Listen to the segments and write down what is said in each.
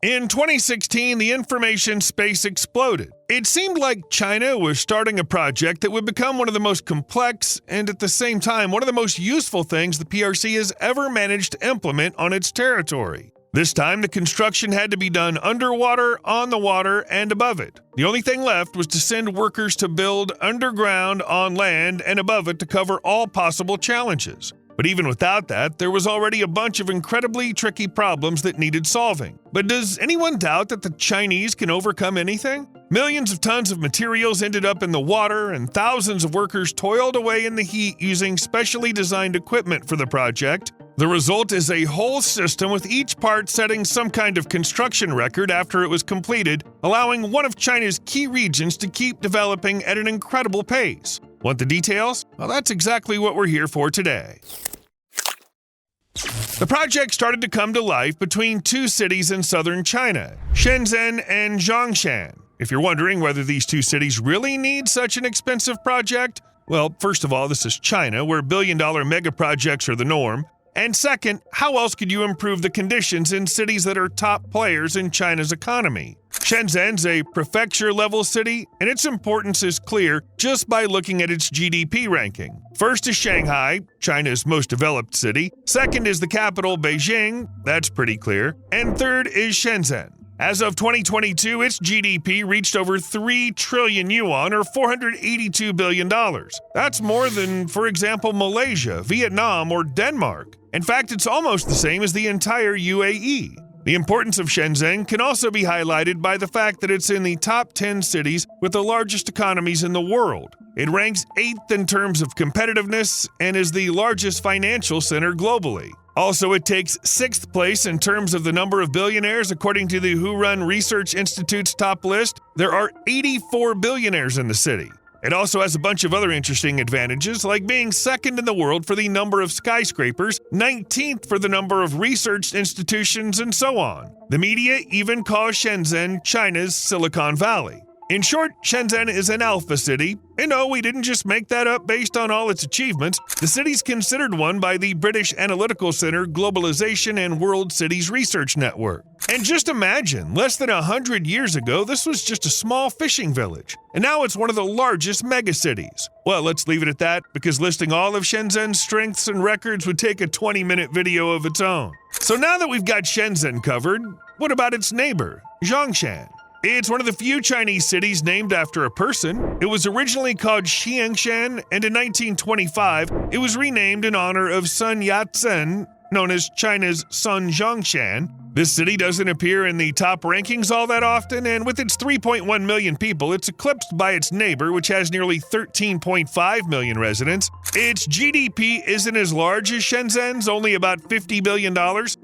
In 2016, the information space exploded. It seemed like China was starting a project that would become one of the most complex and at the same time one of the most useful things the PRC has ever managed to implement on its territory. This time, the construction had to be done underwater, on the water, and above it. The only thing left was to send workers to build underground, on land, and above it to cover all possible challenges. But even without that, there was already a bunch of incredibly tricky problems that needed solving. But does anyone doubt that the Chinese can overcome anything? Millions of tons of materials ended up in the water, and thousands of workers toiled away in the heat using specially designed equipment for the project. The result is a whole system with each part setting some kind of construction record after it was completed, allowing one of China's key regions to keep developing at an incredible pace. Want the details? Well, that's exactly what we're here for today. The project started to come to life between two cities in southern China, Shenzhen and Zhongshan. If you're wondering whether these two cities really need such an expensive project, well, first of all, this is China, where billion-dollar mega projects are the norm. And second, how else could you improve the conditions in cities that are top players in China's economy? Shenzhen's a prefecture-level city, and its importance is clear just by looking at its GDP ranking. First is Shanghai, China's most developed city. Second is the capital, Beijing, that's pretty clear. And third is Shenzhen. As of 2022, its GDP reached over 3 trillion yuan, or $482 billion. That's more than, for example, Malaysia, Vietnam, or Denmark. In fact, it's almost the same as the entire UAE. The importance of Shenzhen can also be highlighted by the fact that it's in the top 10 cities with the largest economies in the world. It ranks 8th in terms of competitiveness and is the largest financial center globally. Also, it takes 6th place in terms of the number of billionaires according to the Huron Research Institute's top list. There are 84 billionaires in the city. It also has a bunch of other interesting advantages, like being second in the world for the number of skyscrapers, 19th for the number of research institutions, and so on. The media even calls Shenzhen China's Silicon Valley. In short, Shenzhen is an alpha city, and no, we didn't just make that up based on all its achievements. The city's considered one by the British Analytical Center Globalization and World Cities Research Network. And just imagine, less than 100 years ago, this was just a small fishing village, and now it's one of the largest megacities. Well, let's leave it at that, because listing all of Shenzhen's strengths and records would take a 20-minute video of its own. So now that we've got Shenzhen covered, what about its neighbor, Zhongshan? It's one of the few Chinese cities named after a person. It was originally called Xiangshan, and in 1925, it was renamed in honor of Sun Yat-sen, known as China's Sun Zhongshan. This city doesn't appear in the top rankings all that often, and with its 3.1 million people, it's eclipsed by its neighbor, which has nearly 13.5 million residents. Its GDP isn't as large as Shenzhen's, only about $50 billion.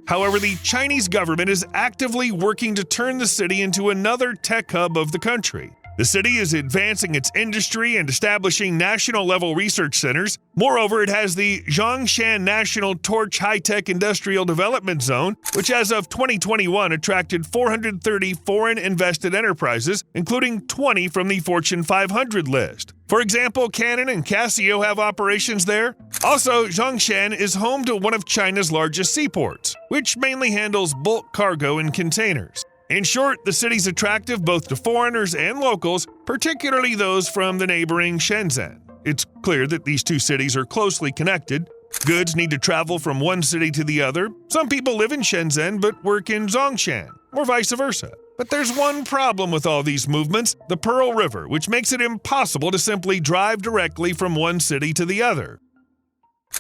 However, the Chinese government is actively working to turn the city into another tech hub of the country. The city is advancing its industry and establishing national-level research centers. Moreover, it has the Zhongshan National Torch High-Tech Industrial Development Zone, which as of 2021 attracted 430 foreign invested enterprises, including 20 from the Fortune 500 list. For example, Canon and Casio have operations there. Also, Zhongshan is home to one of China's largest seaports, which mainly handles bulk cargo and containers. In short, the city's attractive both to foreigners and locals, particularly those from the neighboring Shenzhen. It's clear that these two cities are closely connected. Goods need to travel from one city to the other. Some people live in Shenzhen but work in Zhongshan, or vice versa. But there's one problem with all these movements, the Pearl River, which makes it impossible to simply drive directly from one city to the other.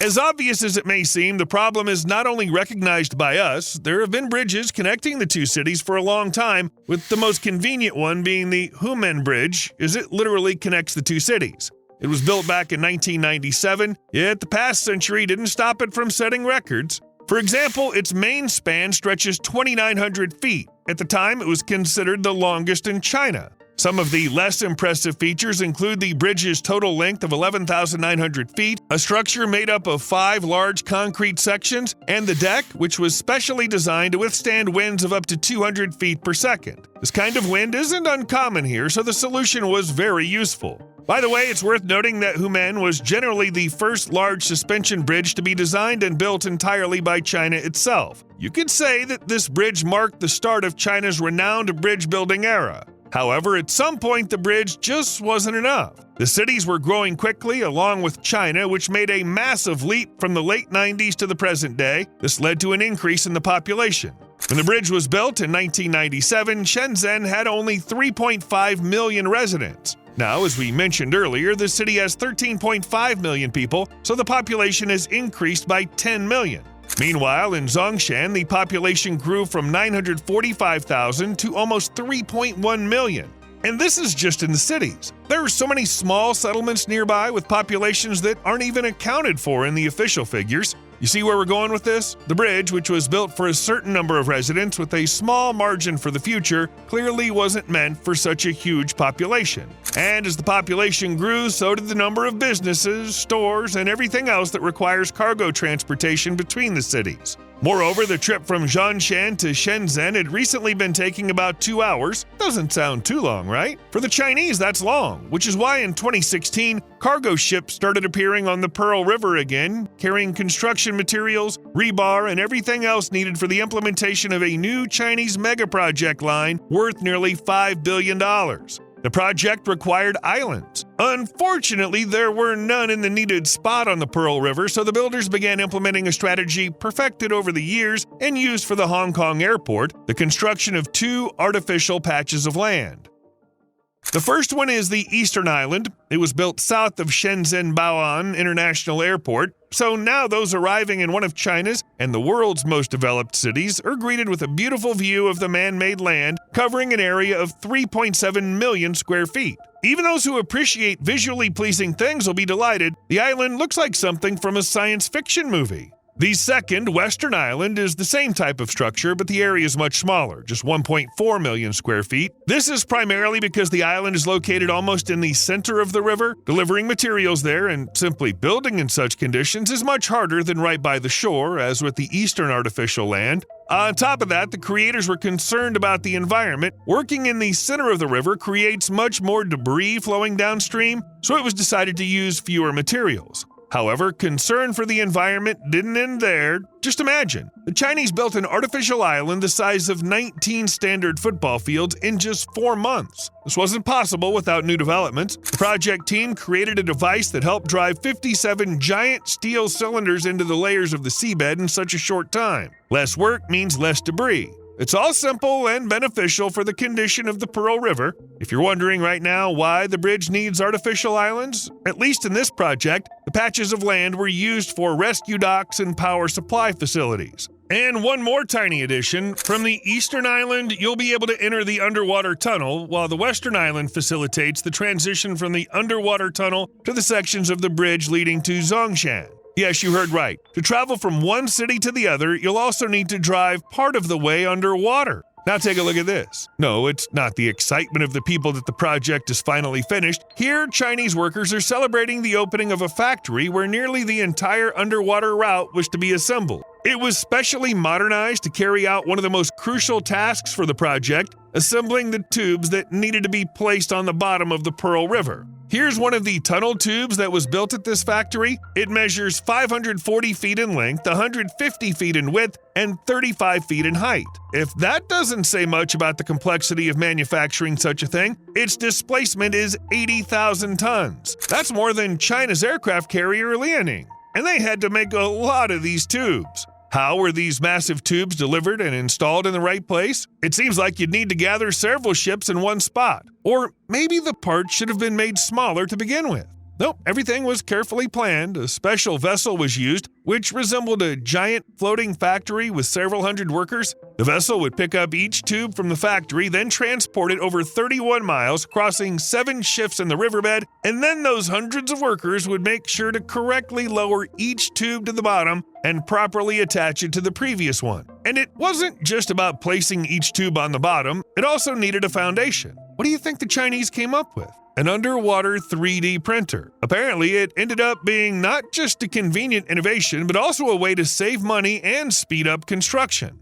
As obvious as it may seem, the problem is not only recognized by us. There have been bridges connecting the two cities for a long time, with the most convenient one being the Humen Bridge, as it literally connects the two cities. It was built back in 1997, yet the past century didn't stop it from setting records. For example, its main span stretches 2,900 feet. At the time, it was considered the longest in China. Some of the less impressive features include the bridge's total length of 11,900 feet, a structure made up of 5 large concrete sections, and the deck, which was specially designed to withstand winds of up to 200 feet per second. This kind of wind isn't uncommon here, so the solution was very useful. By the way, it's worth noting that Humen was generally the first large suspension bridge to be designed and built entirely by China itself. You could say that this bridge marked the start of China's renowned bridge-building era. However, at some point the bridge just wasn't enough. The cities were growing quickly along with China, which made a massive leap from the late 90s to the present day. This led to an increase in the population. When the bridge was built in 1997, Shenzhen had only 3.5 million residents. Now, as we mentioned earlier, the city has 13.5 million people, so the population has increased by 10 million. Meanwhile, in Zhongshan, the population grew from 945,000 to almost 3.1 million. And this is just in the cities. There are so many small settlements nearby with populations that aren't even accounted for in the official figures. You see where we're going with this? The bridge, which was built for a certain number of residents with a small margin for the future, clearly wasn't meant for such a huge population. And as the population grew, so did the number of businesses, stores, and everything else that requires cargo transportation between the cities. Moreover, the trip from Zhongshan to Shenzhen had recently been taking about 2 hours. Doesn't sound too long, right? For the Chinese, that's long, which is why in 2016, cargo ships started appearing on the Pearl River again, carrying construction materials, rebar, and everything else needed for the implementation of a new Chinese mega-project line worth nearly $5 billion. The project required islands. Unfortunately, there were none in the needed spot on the Pearl River, so the builders began implementing a strategy perfected over the years and used for the Hong Kong airport, the construction of 2 artificial patches of land. The first one is the Eastern Island. It was built south of Shenzhen Baoan International Airport, so now those arriving in one of China's and the world's most developed cities are greeted with a beautiful view of the man-made land covering an area of 3.7 million square feet. Even those who appreciate visually pleasing things will be delighted. The island looks like something from a science fiction movie. The second, Western Island, is the same type of structure, but the area is much smaller, just 1.4 million square feet. This is primarily because the island is located almost in the center of the river. Delivering materials there and simply building in such conditions is much harder than right by the shore, as with the eastern artificial land. On top of that, the creators were concerned about the environment. Working in the center of the river creates much more debris flowing downstream, so it was decided to use fewer materials. However, concern for the environment didn't end there. Just imagine, the Chinese built an artificial island the size of 19 standard football fields in just 4 months. This wasn't possible without new developments. The project team created a device that helped drive 57 giant steel cylinders into the layers of the seabed in such a short time. Less work means less debris. It's all simple and beneficial for the condition of the Pearl River. If you're wondering right now why the bridge needs artificial islands, at least in this project, the patches of land were used for rescue docks and power supply facilities. And one more tiny addition, from the Eastern Island, you'll be able to enter the underwater tunnel, while the Western Island facilitates the transition from the underwater tunnel to the sections of the bridge leading to Zhongshan. Yes, you heard right. To travel from one city to the other, you'll also need to drive part of the way underwater. Now take a look at this. No, it's not the excitement of the people that the project is finally finished. Here, Chinese workers are celebrating the opening of a factory where nearly the entire underwater route was to be assembled. It was specially modernized to carry out one of the most crucial tasks for the project, assembling the tubes that needed to be placed on the bottom of the Pearl River. Here's one of the tunnel tubes that was built at this factory. It measures 540 feet in length, 150 feet in width, and 35 feet in height. If that doesn't say much about the complexity of manufacturing such a thing, its displacement is 80,000 tons. That's more than China's aircraft carrier Liaoning. And they had to make a lot of these tubes. How were these massive tubes delivered and installed in the right place? It seems like you'd need to gather several ships in one spot. Or maybe the parts should have been made smaller to begin with. Nope, everything was carefully planned. A special vessel was used, which resembled a giant floating factory with several hundred workers. The vessel would pick up each tube from the factory, then transport it over 31 miles, crossing 7 shifts in the riverbed, and then those hundreds of workers would make sure to correctly lower each tube to the bottom and properly attach it to the previous one. And it wasn't just about placing each tube on the bottom, it also needed a foundation. What do you think the Chinese came up with? An underwater 3D printer. Apparently, it ended up being not just a convenient innovation, but also a way to save money and speed up construction.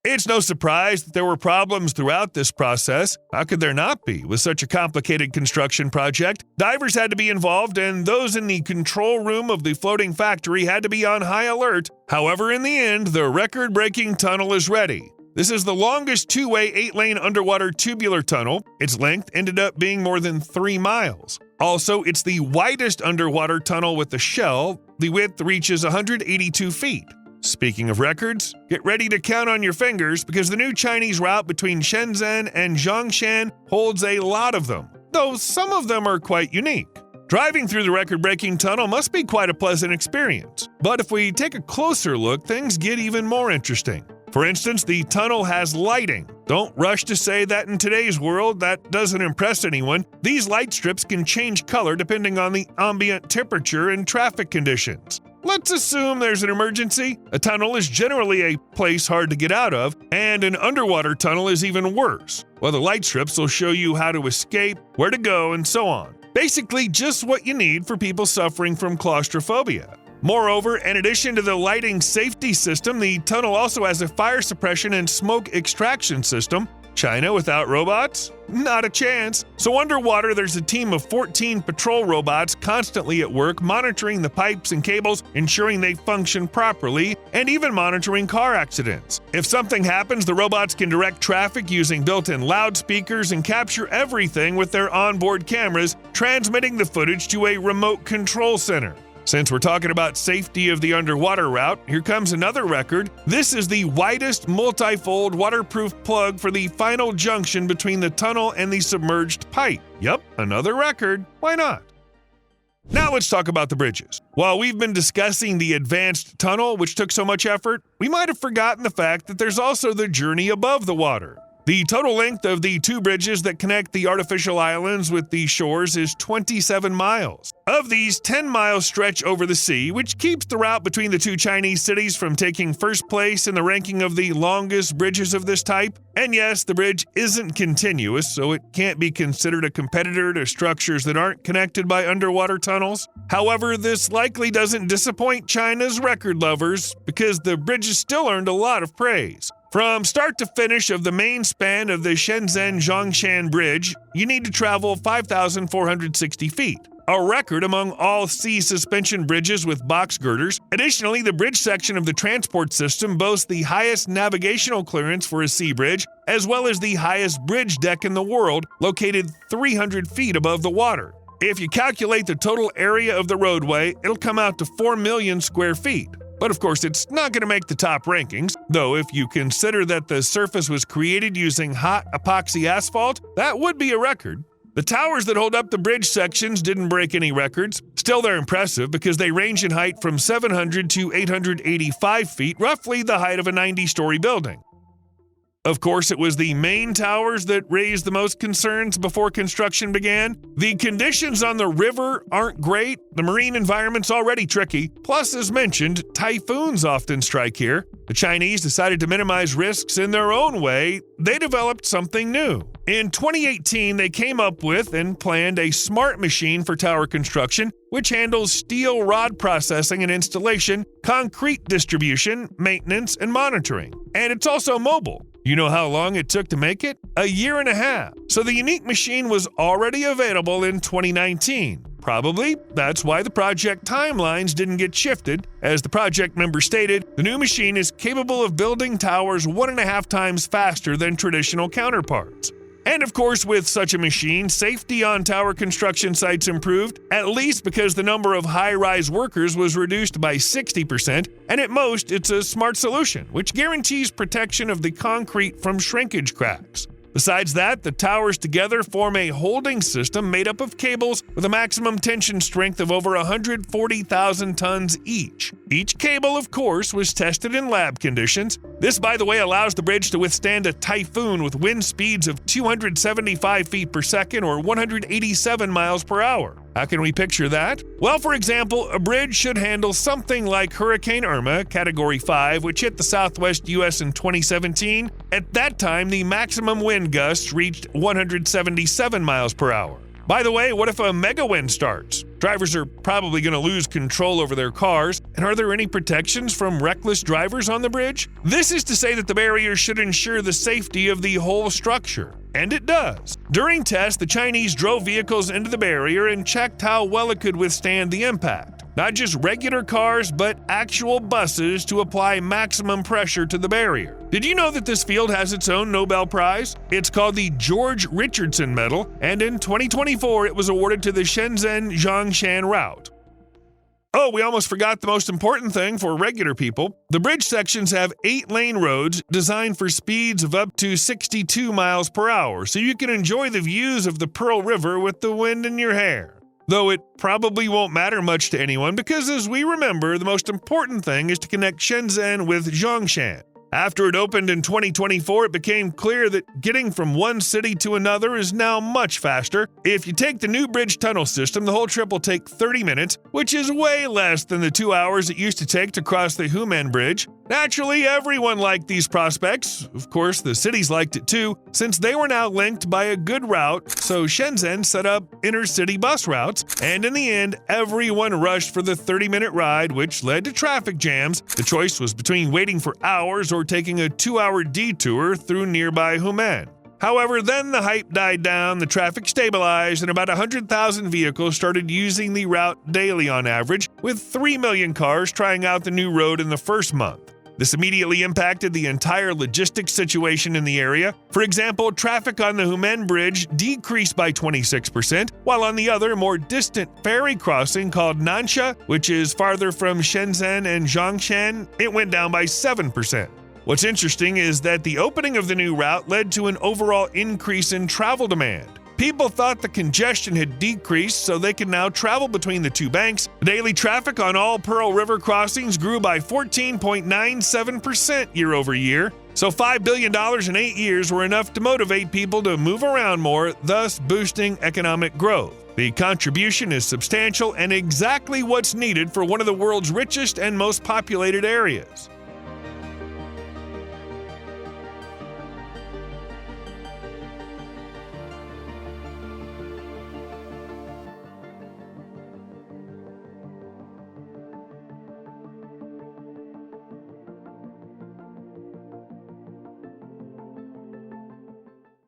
It's no surprise that there were problems throughout this process. How could there not be with such a complicated construction project? Divers had to be involved, and those in the control room of the floating factory had to be on high alert. However, in the end, the record-breaking tunnel is ready. This is the longest two-way 8-lane underwater tubular tunnel. Its length ended up being more than 3 miles. Also, it's the widest underwater tunnel with a shell. The width reaches 182 feet. Speaking of records, get ready to count on your fingers because the new Chinese route between Shenzhen and Zhongshan holds a lot of them, though some of them are quite unique. Driving through the record-breaking tunnel must be quite a pleasant experience, but if we take a closer look, things get even more interesting. For instance, the tunnel has lighting. Don't rush to say that in today's world that doesn't impress anyone. These light strips can change color depending on the ambient temperature and traffic conditions. Let's assume there's an emergency. A tunnel is generally a place hard to get out of, and an underwater tunnel is even worse. Well, the light strips will show you how to escape, where to go, and so on. Basically, just what you need for people suffering from claustrophobia. Moreover, in addition to the lighting safety system, the tunnel also has a fire suppression and smoke extraction system. China without robots? Not a chance. So underwater, there's a team of 14 patrol robots constantly at work monitoring the pipes and cables, ensuring they function properly, and even monitoring car accidents. If something happens, the robots can direct traffic using built-in loudspeakers and capture everything with their onboard cameras, transmitting the footage to a remote control center. Since we're talking about safety of the underwater route, here comes another record. This is the widest multi-fold waterproof plug for the final junction between the tunnel and the submerged pipe. Yep, another record. Why not? Now let's talk about the bridges. While we've been discussing the advanced tunnel, which took so much effort, we might have forgotten the fact that there's also the journey above the water. The total length of the 2 bridges that connect the artificial islands with the shores is 27 miles. Of these, 10 miles stretch over the sea, which keeps the route between the 2 Chinese cities from taking first place in the ranking of the longest bridges of this type. And yes, the bridge isn't continuous, so it can't be considered a competitor to structures that aren't connected by underwater tunnels. However, this likely doesn't disappoint China's record lovers because the bridges still earned a lot of praise. From start to finish of the main span of the Shenzhen-Zhongshan Bridge, you need to travel 5,460 feet, a record among all sea suspension bridges with box girders. Additionally, the bridge section of the transport system boasts the highest navigational clearance for a sea bridge, as well as the highest bridge deck in the world, located 300 feet above the water. If you calculate the total area of the roadway, it'll come out to 4 million square feet. But of course, it's not going to make the top rankings, though if you consider that the surface was created using hot epoxy asphalt, that would be a record. The towers that hold up the bridge sections didn't break any records. Still, they're impressive because they range in height from 700 to 885 feet, roughly the height of a 90-story building. Of course, it was the main towers that raised the most concerns before construction began. The conditions on the river aren't great. The marine environment's already tricky. Plus, as mentioned, typhoons often strike here. The Chinese decided to minimize risks in their own way. They developed something new. In 2018, they came up with and planned a smart machine for tower construction, which handles steel rod processing and installation, concrete distribution, maintenance, and monitoring. And it's also mobile. You know how long it took to make it? 1.5 years. So the unique machine was already available in 2019. Probably that's why the project timelines didn't get shifted. As the project member stated, the new machine is capable of building towers 1.5 times faster than traditional counterparts. And of course, with such a machine, safety on tower construction sites improved, at least because the number of high-rise workers was reduced by 60%, and at most, it's a smart solution, which guarantees protection of the concrete from shrinkage cracks. Besides that, the towers together form a holding system made up of cables with a maximum tension strength of over 140,000 tons each. Each cable, of course, was tested in lab conditions. This, by the way, allows the bridge to withstand a typhoon with wind speeds of 275 feet per second or 187 miles per hour. How can we picture that? Well, for example, a bridge should handle something like Hurricane Irma, Category 5, which hit the southwest U.S. in 2017. At that time, the maximum wind gusts reached 177 miles per hour. By the way, what if a mega wind starts? Drivers are probably going to lose control over their cars, And are there any protections from reckless drivers on the bridge? This is to say that the barrier should ensure the safety of the whole structure. And it does. During tests, the Chinese drove vehicles into the barrier and checked how well it could withstand the impact. Not just regular cars, but actual buses to apply maximum pressure to the barrier. Did you know that this field has its own Nobel Prize? It's called the George Richardson Medal, and in 2024 it was awarded to the Shenzhen-Zhongshan route. Oh, we almost forgot the most important thing for regular people. The bridge sections have 8-lane roads designed for speeds of up to 62 miles per hour, so you can enjoy the views of the Pearl River with the wind in your hair. Though it probably won't matter much to anyone because, as we remember, the most important thing is to connect Shenzhen with Zhongshan. After it opened in 2024, it became clear that getting from one city to another is now much faster. If you take the new bridge tunnel system, the whole trip will take 30 minutes, which is way less than the 2 hours it used to take to cross the Humen Bridge. Naturally, everyone liked these prospects. Of course, the cities liked it too, since they were now linked by a good route, so Shenzhen set up intercity bus routes, and in the end, everyone rushed for the 30-minute ride, which led to traffic jams. The choice was between waiting for hours or taking a 2-hour detour through nearby Humen. However, then the hype died down, the traffic stabilized, and about 100,000 vehicles started using the route daily on average, with 3 million cars trying out the new road in the first month. This immediately impacted the entire logistics situation in the area. For example, traffic on the Humen Bridge decreased by 26%, while on the other, more distant ferry crossing called Nansha, which is farther from Shenzhen and Zhongshan, it went down by 7%. What's interesting is that the opening of the new route led to an overall increase in travel demand. People thought the congestion had decreased, so they could now travel between the two banks. Daily traffic on all Pearl River crossings grew by 14.97% year over year. So $5 billion in 8 years were enough to motivate people to move around more, thus boosting economic growth. The contribution is substantial and exactly what's needed for one of the world's richest and most populated areas.